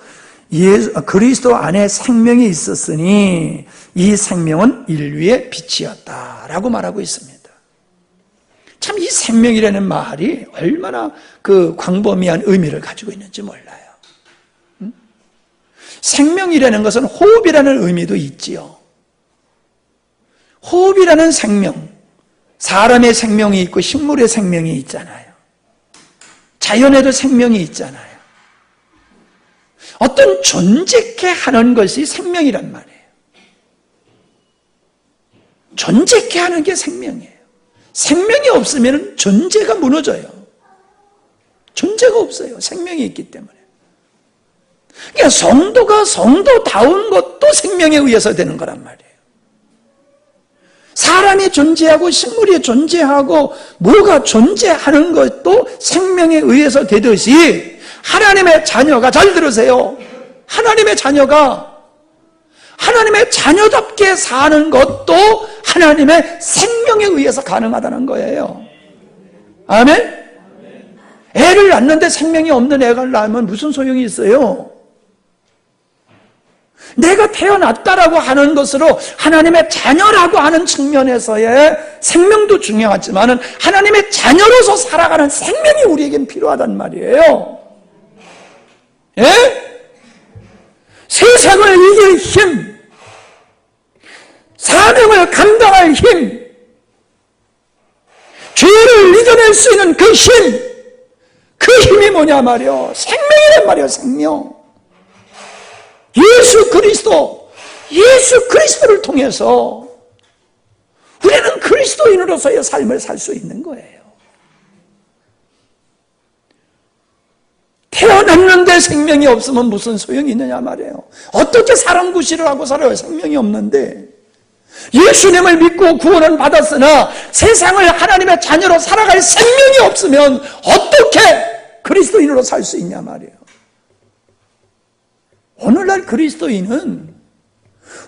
그리스도 안에 생명이 있었으니 이 생명은 인류의 빛이었다라고 말하고 있습니다. 참 이 생명이라는 말이 얼마나 그 광범위한 의미를 가지고 있는지 몰라요. 생명이라는 것은 호흡이라는 의미도 있지요. 호흡이라는 생명, 사람의 생명이 있고 식물의 생명이 있잖아요. 자연에도 생명이 있잖아요. 어떤 존재케 하는 것이 생명이란 말이에요. 존재케 하는 게 생명이에요. 생명이 없으면 존재가 무너져요. 존재가 없어요. 생명이 있기 때문에. 그러니까 성도가 성도다운 것도 생명에 의해서 되는 거란 말이에요. 사람이 존재하고 식물이 존재하고 뭐가 존재하는 것도 생명에 의해서 되듯이 하나님의 자녀가, 잘 들으세요, 하나님의 자녀가 하나님의 자녀답게 사는 것도 하나님의 생명에 의해서 가능하다는 거예요. 아멘? 애를 낳는데 생명이 없는 애가 낳으면 무슨 소용이 있어요? 내가 태어났다라고 하는 것으로 하나님의 자녀라고 하는 측면에서의 생명도 중요하지만 하나님의 자녀로서 살아가는 생명이 우리에겐 필요하단 말이에요. 예? 세상을 이길 힘, 사명을 감당할 힘, 죄를 이겨낼 수 있는 그 힘, 그 힘이 뭐냐 말이요? 생명이란 말이요, 생명. 예수 그리스도를 통해서 우리는 그리스도인으로서의 삶을 살 수 있는 거예요. 태어났는데 생명이 없으면 무슨 소용이 있느냐 말이에요. 어떻게 사람 구실을 하고 살아요? 생명이 없는데. 예수님을 믿고 구원은 받았으나 세상을 하나님의 자녀로 살아갈 생명이 없으면 어떻게 그리스도인으로 살 수 있냐 말이에요. 오늘날 그리스도인은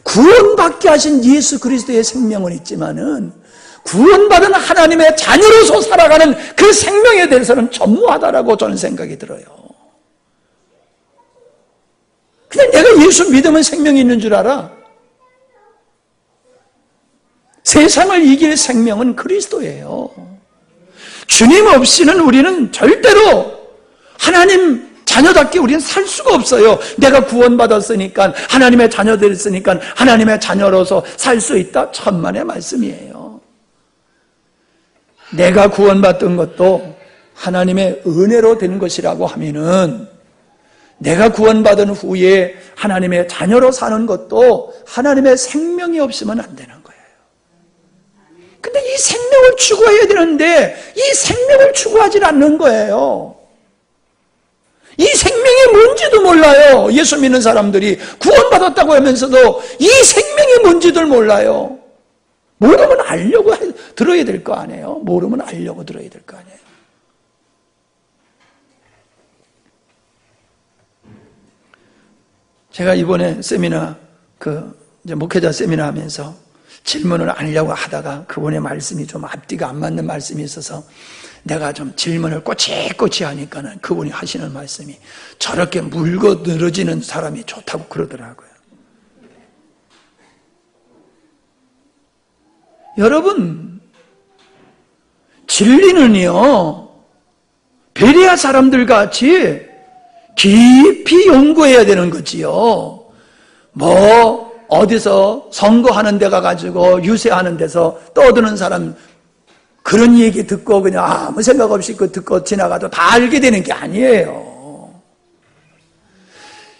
구원받게 하신 예수 그리스도의 생명은 있지만은 구원받은 하나님의 자녀로서 살아가는 그 생명에 대해서는 전무하다라고 저는 생각이 들어요. 그냥 내가 예수 믿으면 생명이 있는 줄 알아? 세상을 이길 생명은 그리스도예요. 주님 없이는 우리는 절대로 하나님 자녀답게 우리는 살 수가 없어요. 내가 구원받았으니까, 하나님의 자녀 됐으니까 하나님의 자녀로서 살 수 있다? 천만의 말씀이에요. 내가 구원받던 것도 하나님의 은혜로 된 것이라고 하면은 내가 구원받은 후에 하나님의 자녀로 사는 것도 하나님의 생명이 없으면 안 되는 거예요. 근데 이 생명을 추구해야 되는데 이 생명을 추구하지 않는 거예요. 이 생명이 뭔지도 몰라요. 예수 믿는 사람들이 구원받았다고 하면서도 이 생명이 뭔지도 몰라요. 모르면 알려고 들어야 될 거 아니에요. 모르면 알려고 들어야 될 거 아니에요. 제가 이번에 세미나, 이제 목회자 세미나 하면서 질문을 하려고 하다가 그분의 말씀이 좀 앞뒤가 안 맞는 말씀이 있어서 내가 좀 질문을 꼬치꼬치 하니까는 그분이 하시는 말씀이 저렇게 물고 늘어지는 사람이 좋다고 그러더라고요. 여러분, 진리는요, 베레아 사람들 같이 깊이 연구해야 되는 거지요. 어디서 선거하는 데 가가지고 유세하는 데서 떠드는 사람 그런 얘기 듣고 그냥 아무 생각 없이 듣고 지나가도 다 알게 되는 게 아니에요.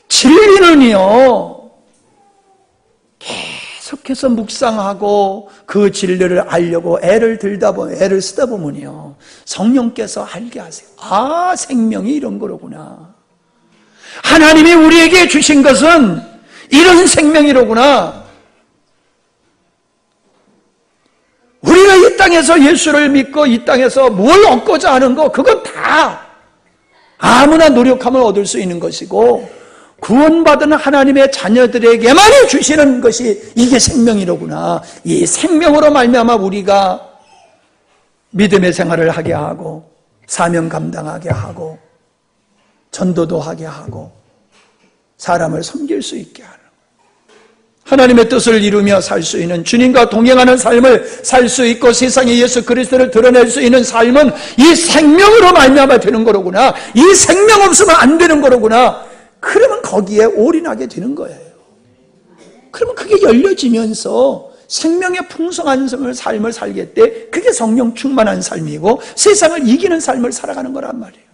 진리는요, 계속해서 묵상하고 그 진리를 알려고 애를 쓰다 보면요, 성령께서 알게 하세요. 아, 생명이 이런 거로구나. 하나님이 우리에게 주신 것은 이런 생명이로구나. 우리가 이 땅에서 예수를 믿고 이 땅에서 뭘 얻고자 하는 거, 그건 다 아무나 노력하면 얻을 수 있는 것이고 구원받은 하나님의 자녀들에게만 주시는 것이 이게 생명이로구나. 이 생명으로 말미암아 우리가 믿음의 생활을 하게 하고 사명 감당하게 하고 전도도 하게 하고 사람을 섬길 수 있게 하는, 하나님의 뜻을 이루며 살 수 있는, 주님과 동행하는 삶을 살 수 있고 세상에 예수 그리스도를 드러낼 수 있는 삶은 이 생명으로 말미암아 되는 거로구나. 이 생명 없으면 안 되는 거로구나. 그러면 거기에 올인하게 되는 거예요. 그러면 그게 열려지면서 생명의 풍성한 삶을 살겠대. 그게 성령 충만한 삶이고 세상을 이기는 삶을 살아가는 거란 말이에요.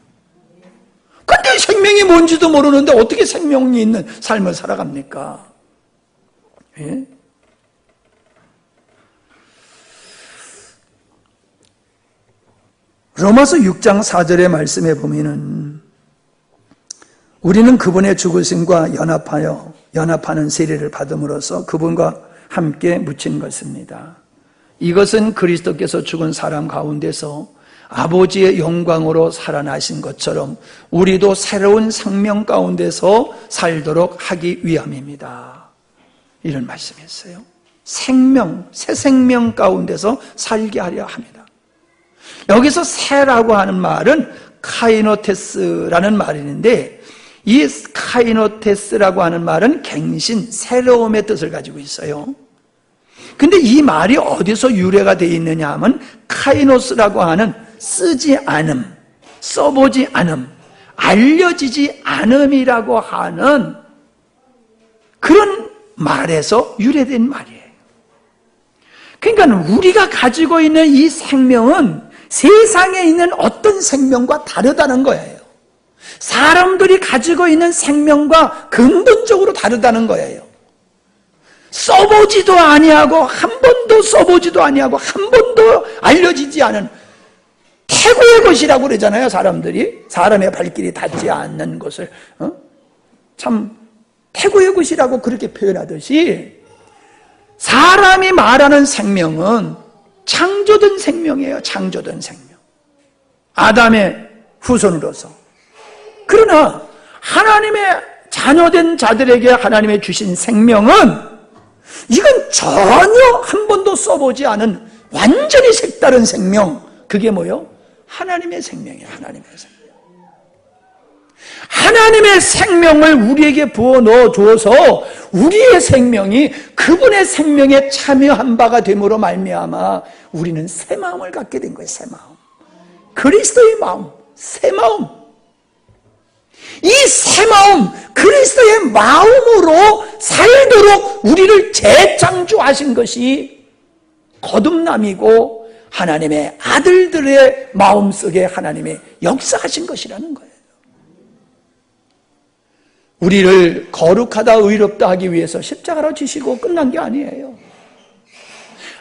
근데 도저히 생명이 뭔지도 모르는데 어떻게 생명이 있는 삶을 살아갑니까? 예? 로마서 6장 4절의 말씀에 보면은 우리는 그분의 죽으심과 연합하는 세례를 받음으로써 그분과 함께 묻힌 것입니다. 이것은 그리스도께서 죽은 사람 가운데서 아버지의 영광으로 살아나신 것처럼 우리도 새로운 생명 가운데서 살도록 하기 위함입니다. 이런 말씀이었어요. 생명, 새 생명 가운데서 살게 하려 합니다. 여기서 새라고 하는 말은 카이노테스라는 말인데, 이 카이노테스라고 하는 말은 갱신, 새로움의 뜻을 가지고 있어요. 근데 이 말이 어디서 유래가 되어 있느냐 하면 카이노스라고 하는 쓰지 않음, 써보지 않음, 알려지지 않음이라고 하는 그런 말에서 유래된 말이에요. 그러니까 우리가 가지고 있는 이 생명은 세상에 있는 어떤 생명과 다르다는 거예요. 사람들이 가지고 있는 생명과 근본적으로 다르다는 거예요. 써보지도 아니하고 한 번도 써보지도 아니하고 한 번도 알려지지 않은 태고의 것이라고 그러잖아요. 사람들이 사람의 발길이 닿지 않는 것을 참 태고의 것이라고 그렇게 표현하듯이 사람이 말하는 생명은 창조된 생명이에요. 창조된 생명. 아담의 후손으로서. 그러나 하나님의 자녀된 자들에게 하나님의 주신 생명은 이건 전혀 한 번도 써보지 않은 완전히 색다른 생명. 그게 뭐요? 하나님의 생명이에요. 하나님의 생명. 하나님의 생명을 우리에게 부어 넣어 주어서 우리의 생명이 그분의 생명에 참여한 바가 됨으로 말미암아 우리는 새 마음을 갖게 된 거예요. 새 마음. 그리스도의 마음, 새 마음. 이 새 마음, 그리스도의 마음으로 살도록 우리를 재창조하신 것이 거듭남이고 하나님의 아들들의 마음속에 하나님의 역사하신 것이라는 거예요. 우리를 거룩하다 의롭다 하기 위해서 십자가로 지시고 끝난 게 아니에요.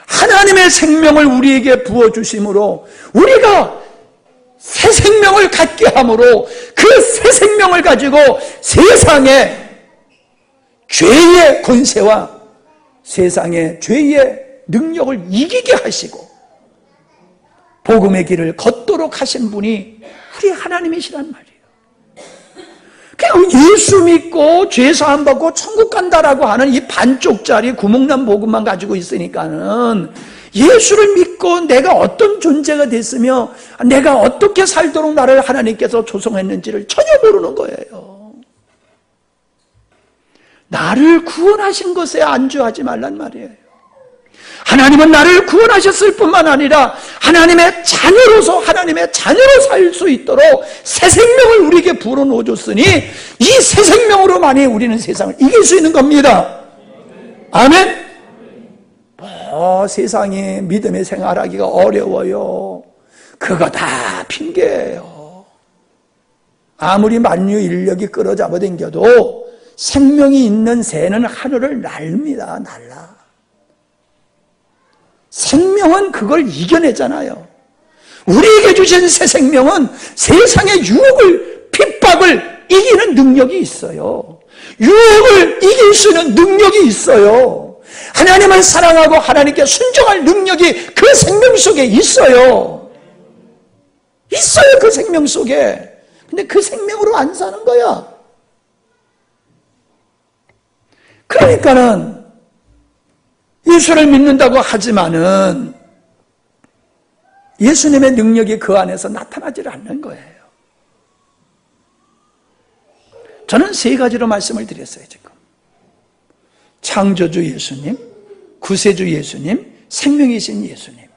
하나님의 생명을 우리에게 부어주심으로 우리가 새 생명을 갖게 함으로 그 새 생명을 가지고 세상의 죄의 권세와 세상의 죄의 능력을 이기게 하시고 복음의 길을 걷도록 하신 분이 우리 하나님이시란 말이에요. 그냥 예수 믿고 죄 사함 받고 천국 간다라고 하는 이 반쪽짜리 구멍난 복음만 가지고 있으니까는 예수를 믿고 내가 어떤 존재가 됐으며 내가 어떻게 살도록 나를 하나님께서 조성했는지를 전혀 모르는 거예요. 나를 구원하신 것에 안주하지 말란 말이에요. 하나님은 나를 구원하셨을 뿐만 아니라 하나님의 자녀로서 하나님의 자녀로 살 수 있도록 새 생명을 우리에게 불어넣어 줬으니 이 새 생명으로만이 우리는 세상을 이길 수 있는 겁니다. 아멘. 세상에 믿음의 생활하기가 어려워요. 그거 다 핑계예요. 아무리 만유 인력이 끌어잡아 당겨도 생명이 있는 새는 하늘을 납니다. 날라. 생명은 그걸 이겨내잖아요. 우리에게 주신 새 생명은 세상의 유혹을, 핍박을 이기는 능력이 있어요. 유혹을 이길 수 있는 능력이 있어요. 하나님을 사랑하고 하나님께 순종할 능력이 그 생명 속에 있어요. 있어요, 그 생명 속에. 근데 그 생명으로 안 사는 거야. 그러니까는 예수를 믿는다고 하지만은 예수님의 능력이 그 안에서 나타나지 않는 거예요. 저는 세 가지로 말씀을 드렸어요, 지금. 창조주 예수님, 구세주 예수님, 생명이신 예수님.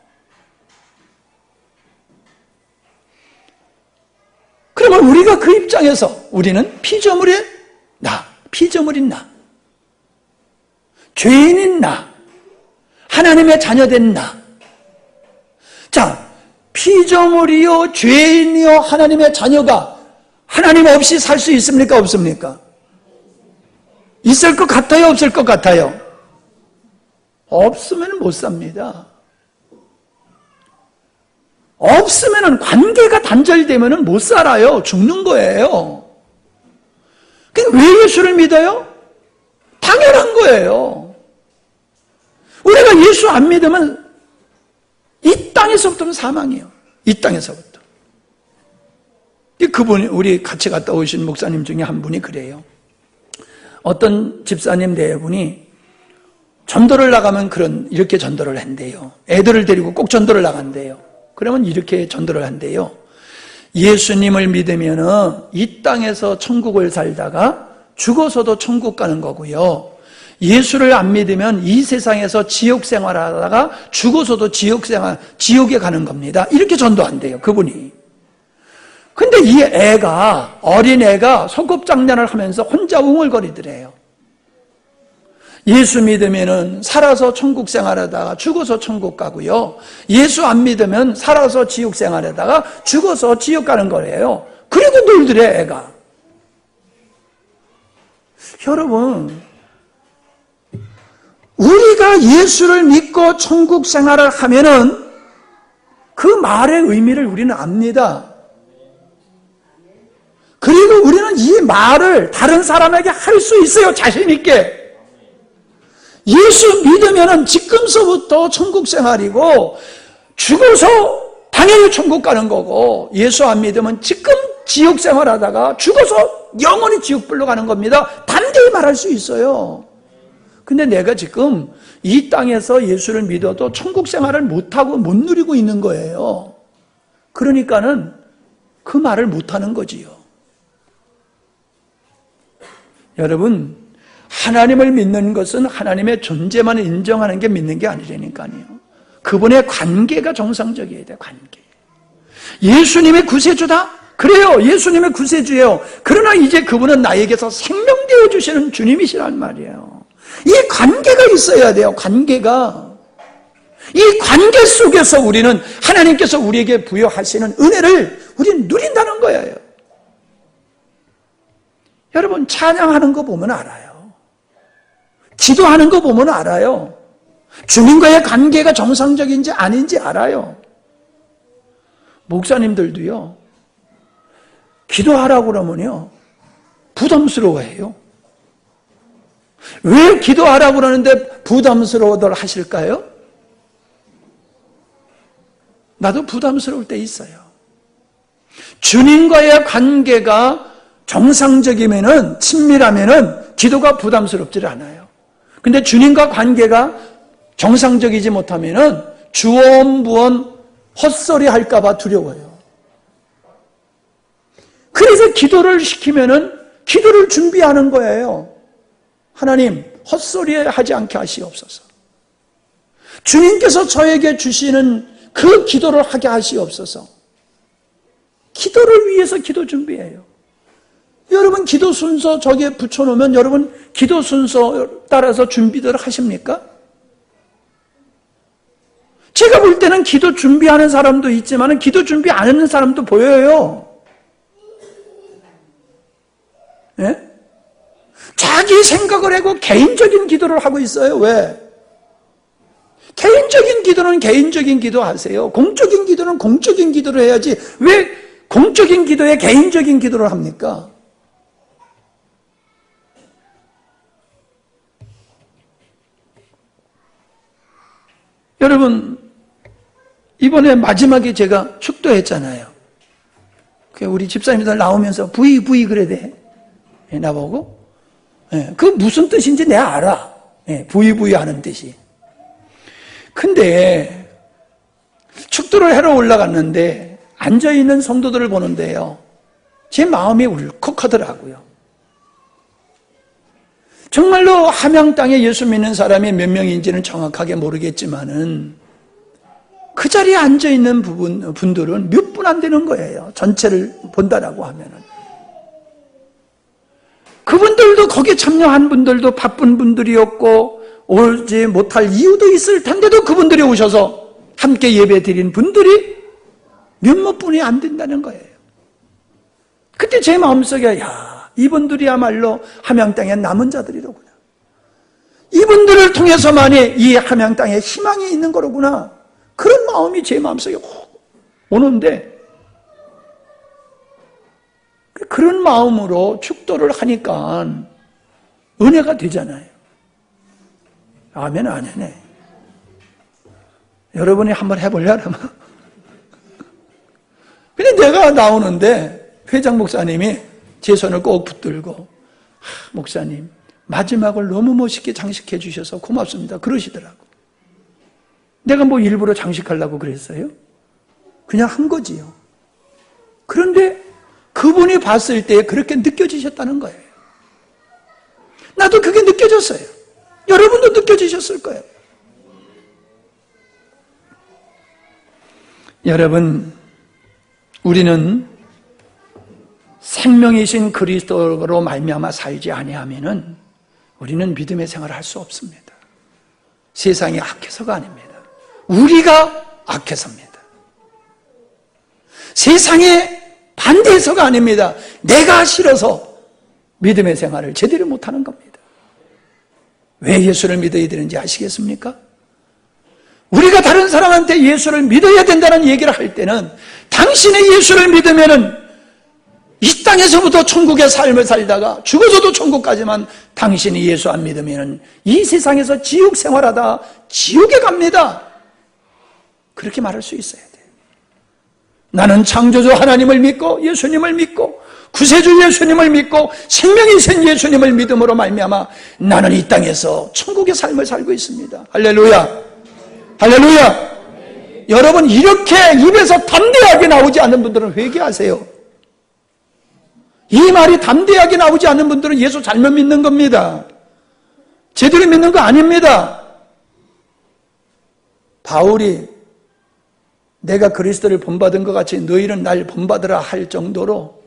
그러면 우리가 그 입장에서 우리는 피조물인 나, 죄인인 나, 하나님의 자녀된 나. 자, 피조물이요 죄인이요 하나님의 자녀가 하나님 없이 살 수 있습니까? 없습니까? 있을 것 같아요? 없을 것 같아요? 없으면 못 삽니다. 없으면 관계가 단절되면 못 살아요. 죽는 거예요. 왜 예수를 믿어요? 당연한 거예요. 우리가 예수 안 믿으면 이 땅에서부터는 사망이에요. 이 땅에서부터. 그분이, 우리 같이 갔다 오신 목사님 중에 한 분이 그래요. 어떤 집사님 네 분이 전도를 나가면 이렇게 전도를 한대요. 애들을 데리고 꼭 전도를 나간대요. 그러면 이렇게 전도를 한대요. 예수님을 믿으면은 이 땅에서 천국을 살다가 죽어서도 천국 가는 거고요. 예수를 안 믿으면 이 세상에서 지옥 생활하다가 죽어서도 지옥에 가는 겁니다. 이렇게 전도한대요, 그분이. 근데 이 애가, 어린애가 소꿉장난을 하면서 혼자 웅얼거리더래요. 예수 믿으면은 살아서 천국 생활하다가 죽어서 천국 가고요. 예수 안 믿으면 살아서 지옥 생활하다가 죽어서 지옥 가는 거래요. 그리고 놀더래, 애가. 여러분, 우리가 예수를 믿고 천국 생활을 하면은 그 말의 의미를 우리는 압니다. 그리고 우리는 이 말을 다른 사람에게 할 수 있어요, 자신 있게. 예수 믿으면은 지금서부터 천국 생활이고 죽어서 당연히 천국 가는 거고, 예수 안 믿으면 지금 지옥 생활하다가 죽어서 영원히 지옥불로 가는 겁니다. 담대히 말할 수 있어요. 근데 내가 지금 이 땅에서 예수를 믿어도 천국 생활을 못하고 못 누리고 있는 거예요. 그러니까는 그 말을 못하는 거지요. 여러분, 하나님을 믿는 것은 하나님의 존재만 인정하는 게 믿는 게 아니라니까요. 그분의 관계가 정상적이어야 돼요, 관계. 예수님의 구세주다? 그래요, 예수님의 구세주예요. 그러나 이제 그분은 나에게서 생명되어 주시는 주님이시란 말이에요. 이 관계가 있어야 돼요, 관계가. 이 관계 속에서 우리는 하나님께서 우리에게 부여하시는 은혜를 우리는 누린다는 거예요. 여러분, 찬양하는 거 보면 알아요. 기도하는 거 보면 알아요. 주님과의 관계가 정상적인지 아닌지 알아요. 목사님들도요, 기도하라고 그러면요, 부담스러워해요. 왜 기도하라고 그러는데 부담스러워들 하실까요? 나도 부담스러울 때 있어요. 주님과의 관계가 정상적이면은, 친밀하면은 기도가 부담스럽지 않아요. 근데 주님과 관계가 정상적이지 못하면은 주원부원 헛소리 할까봐 두려워요. 그래서 기도를 시키면은 기도를 준비하는 거예요. 하나님, 헛소리 하지 않게 하시옵소서. 주님께서 저에게 주시는 그 기도를 하게 하시옵소서. 기도를 위해서 기도 준비해요. 여러분, 기도 순서 저기에 붙여놓으면 여러분 기도 순서 따라서 준비들 하십니까? 제가 볼 때는 기도 준비하는 사람도 있지만 기도 준비 안 하는 사람도 보여요. 예? 자기 생각을 하고 개인적인 기도를 하고 있어요. 왜? 개인적인 기도는 개인적인 기도 하세요. 공적인 기도는 공적인 기도를 해야지 왜 공적인 기도에 개인적인 기도를 합니까? 여러분, 이번에 마지막에 제가 축도했잖아요. 우리 집사님들 나오면서 부이 그래대. 나보고. 그 무슨 뜻인지 내가 알아. 부이 하는 뜻이. 근데 축도를 하러 올라갔는데 앉아있는 성도들을 보는데요, 제 마음이 울컥하더라고요. 정말로 함양 땅에 예수 믿는 사람이 몇 명인지는 정확하게 모르겠지만은 그 자리에 앉아있는 분들은 몇 분 안 되는 거예요. 전체를 본다라고 하면은. 그분들도 거기에 참여한 분들도 바쁜 분들이었고 오지 못할 이유도 있을 텐데도 그분들이 오셔서 함께 예배 드린 분들이 몇몇 분이 안 된다는 거예요. 그 그때 제 마음속에 야, 이분들이야말로 함양 땅의 남은 자들이로구나. 이분들을 통해서만이 이 함양 땅에 희망이 있는 거로구나. 그런 마음이 제 마음속에 오는데 그런 마음으로 축도를 하니까 은혜가 되잖아요. 아멘, 안 해네. 여러분이 한번 해보려면. 근데 내가 나오는데 회장 목사님이 제 손을 꼭 붙들고 목사님 마지막을 너무 멋있게 장식해 주셔서 고맙습니다. 그러시더라고. 내가 뭐 일부러 장식하려고 그랬어요? 그냥 한 거지요. 그런데 그분이 봤을 때 그렇게 느껴지셨다는 거예요. 나도 그게 느껴졌어요. 여러분도 느껴지셨을 거예요. 여러분, 우리는 생명이신 그리스도로 말미암아 살지 아니하면은 우리는 믿음의 생활을 할 수 없습니다. 세상이 악해서가 아닙니다. 우리가 악해서입니다. 세상에 반대해서가 아닙니다. 내가 싫어서 믿음의 생활을 제대로 못하는 겁니다. 왜 예수를 믿어야 되는지 아시겠습니까? 우리가 다른 사람한테 예수를 믿어야 된다는 얘기를 할 때는 당신의 예수를 믿으면은 이 땅에서부터 천국의 삶을 살다가 죽어서도 천국까지만 당신이 예수 안 믿으면은 이 세상에서 지옥 생활하다 지옥에 갑니다. 그렇게 말할 수 있어야 돼요. 나는 창조주 하나님을 믿고 예수님을 믿고 구세주 예수님을 믿고 생명이신 예수님을 믿음으로 말미암아 나는 이 땅에서 천국의 삶을 살고 있습니다. 할렐루야. 할렐루야. 여러분, 이렇게 입에서 담대하게 나오지 않는 분들은 회개하세요. 이 말이 담대하게 나오지 않는 분들은 예수 잘못 믿는 겁니다. 제대로 믿는 거 아닙니다. 바울이 내가 그리스도를 본받은 것 같이 너희는 날 본받으라 할 정도로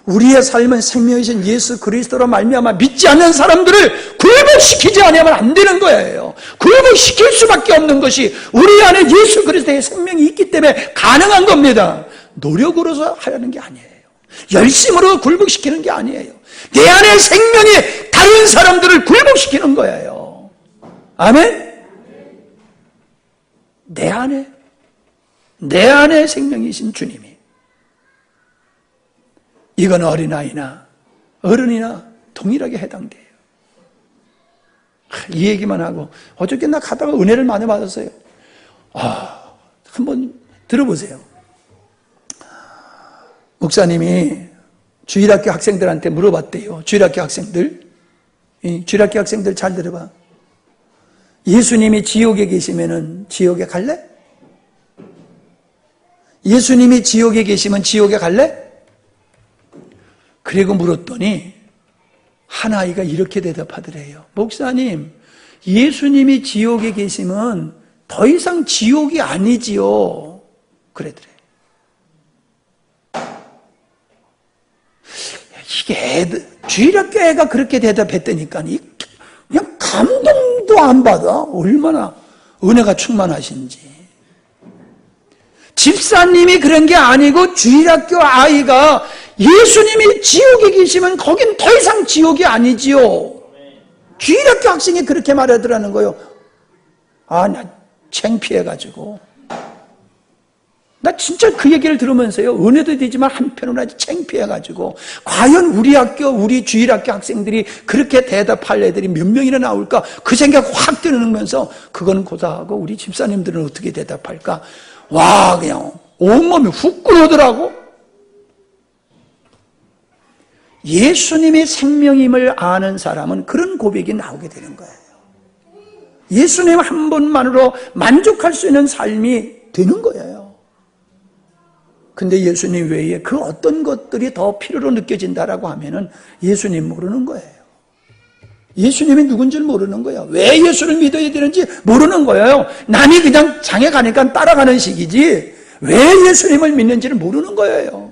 우리의 삶은 생명이신 예수 그리스도로 말미암아 믿지 않는 사람들을 굴복시키지 않으면 안 되는 거예요. 굴복시킬 수밖에 없는 것이 우리 안에 예수 그리스도의 생명이 있기 때문에 가능한 겁니다. 노력으로서 하려는 게 아니에요. 열심으로 굴복시키는 게 아니에요. 내 안에 생명이 다른 사람들을 굴복시키는 거예요. 아멘? 내 안에 생명이신 주님이. 이건 어린아이나 어른이나 동일하게 해당돼요. 이 얘기만 하고 어저께 나 가다가 은혜를 많이 받았어요. 한번 들어보세요. 목사님이 주일학교 학생들한테 물어봤대요. 주일학교 학생들 잘 들어봐. 예수님이 지옥에 계시면은 지옥에 갈래? 예수님이 지옥에 계시면 지옥에 갈래? 그리고 물었더니 한 아이가 이렇게 대답하더래요. 목사님, 예수님이 지옥에 계시면 더 이상 지옥이 아니지요. 그러더래요. 이게 주일학교 애가 그렇게 대답했다니까 그냥 감동도 안 받아. 얼마나 은혜가 충만하신지. 집사님이 그런 게 아니고 주일학교 아이가 예수님이 지옥에 계시면 거긴 더 이상 지옥이 아니지요. 주일학교 학생이 그렇게 말하더라는 거예요. 나 창피해가지고. 나 진짜 그 얘기를 들으면서요, 은혜도 되지만 한편으로 아주 창피해가지고, 과연 우리 학교, 우리 주일학교 학생들이 그렇게 대답할 애들이 몇 명이나 나올까? 그 생각 확 드는면서, 그건 고사하고, 우리 집사님들은 어떻게 대답할까? 와, 그냥, 온몸이 훅 끓어오더라고. 예수님이 생명임을 아는 사람은 그런 고백이 나오게 되는 거예요. 예수님 한 분만으로 만족할 수 있는 삶이 되는 거예요. 근데 예수님 외에 그 어떤 것들이 더 필요로 느껴진다라고 하면은 예수님 모르는 거예요. 예수님이 누군지를 모르는 거예요. 왜 예수를 믿어야 되는지 모르는 거예요. 남이 그냥 장에 가니까 따라가는 식이지 왜 예수님을 믿는지를 모르는 거예요.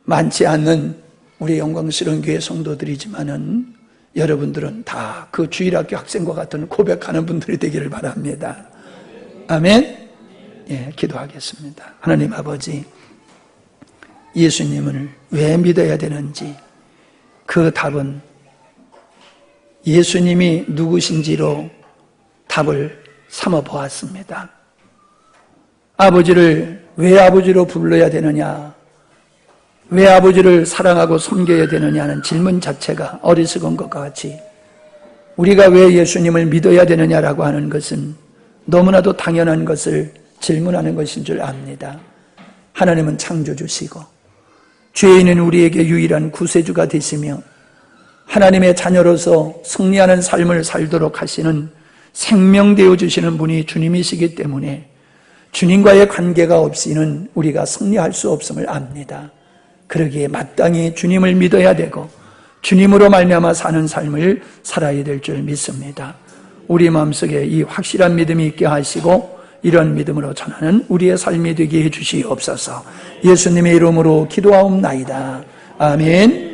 많지 않는 우리 영광스러운 교회 성도들이지만은 여러분들은 다 그 주일학교 학생과 같은 고백하는 분들이 되기를 바랍니다. 아멘. 예, 기도하겠습니다. 하나님 아버지, 예수님을 왜 믿어야 되는지 그 답은 예수님이 누구신지로 답을 삼아 보았습니다. 아버지를 왜 아버지로 불러야 되느냐, 왜 아버지를 사랑하고 섬겨야 되느냐는 질문 자체가 어리석은 것과 같이 우리가 왜 예수님을 믿어야 되느냐라고 하는 것은 너무나도 당연한 것을 질문하는 것인 줄 압니다. 하나님은 창조주시고 죄인은 우리에게 유일한 구세주가 되시며 하나님의 자녀로서 승리하는 삶을 살도록 하시는 생명되어 주시는 분이 주님이시기 때문에 주님과의 관계가 없이는 우리가 승리할 수 없음을 압니다. 그러기에 마땅히 주님을 믿어야 되고 주님으로 말미암아 사는 삶을 살아야 될 줄 믿습니다. 우리 마음속에 이 확실한 믿음이 있게 하시고 이런 믿음으로 전하는 우리의 삶이 되게 해주시옵소서. 예수님의 이름으로 기도하옵나이다. 아멘.